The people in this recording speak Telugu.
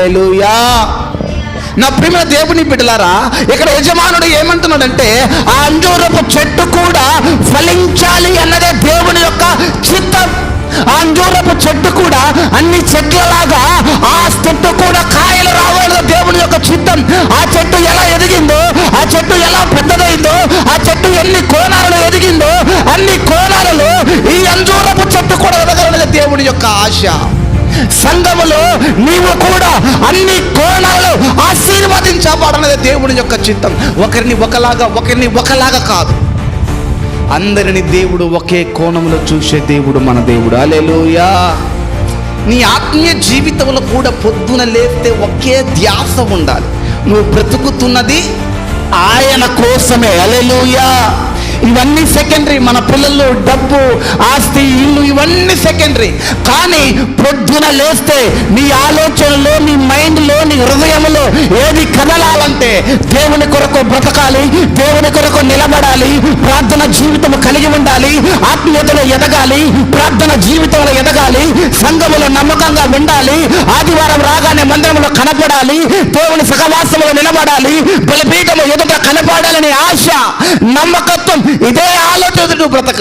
హల్లెలూయా. నా ప్రియమైన దేవుని బిడ్డలారా, ఇక్కడ యజమానుడు ఏమంటున్నాడంటే ఆ అంజూరపు చెట్టు కూడా ఫలించాలి అన్నదే దేవుని యొక్క చిత్తం. ఆ అంజూరపు చెట్టు కూడా అన్ని చెట్లలాగా ఆ చెట్టు కూడా కాయలు రావాలన్నది దేవుని యొక్క చిత్తం. ఆ చెట్టు ఎలా ఎదిగిందో, ఆ చెట్టు ఎలా పెద్దదైందో, ఆ చెట్టు ఎన్ని కోణాలలో ఎదిగిందో అన్ని కోణాలలో ఈ అంజూరపు చెట్టు కూడా ఎదగాలన్నది దేవుని యొక్క ఆశ. సంఘములో నీవు కూడా అన్ని కోణాలలో ఆశీర్వదించబడనది దేవుని యొక్క చిత్తం. ఒకరిని ఒకలాగా కాదు, అందరిని దేవుడు ఒకే కోణంలో చూసే దేవుడు మన దేవుడు. హల్లెలూయా. నీ ఆత్మీయ జీవితంలో కూడా పొద్దున లేస్తే ఒకే ధ్యాస ఉండాలి. నువ్వు బ్రతుకుతున్నది ఆయన కోసమే. హల్లెలూయా. ఇవన్నీ సెకండరీ. మన పిల్లలు, డబ్బు, ఆస్తి, ఇల్లు ఇవన్నీ సెకండరీ. కానీ పొద్దున లేస్తే నీ ఆలోచనలో, నీ మైండ్లో, నీ హృదయంలో ఏది కదలాలంటే దేవుని కొరకు బ్రతకాలి, దేవుని కొరకు నిలబడాలి, ప్రార్థన జీవితం కలిగి ఉండాలి, ఆత్మీయతలో ఎదగాలి, ప్రార్థన జీవితంలో ఎదగాలి, సంఘములో నమ్మకంగా ఉండాలి, ఆదివారం రాగానే మందిరంలో కనపడాలి, దేవుని సహవాసంలో నిలబడాలి, బలిపీఠము ఎదుట కనపడాలని ఆశ, నమ్మకత్వం, ఇదే ఆలోచన బ్రతక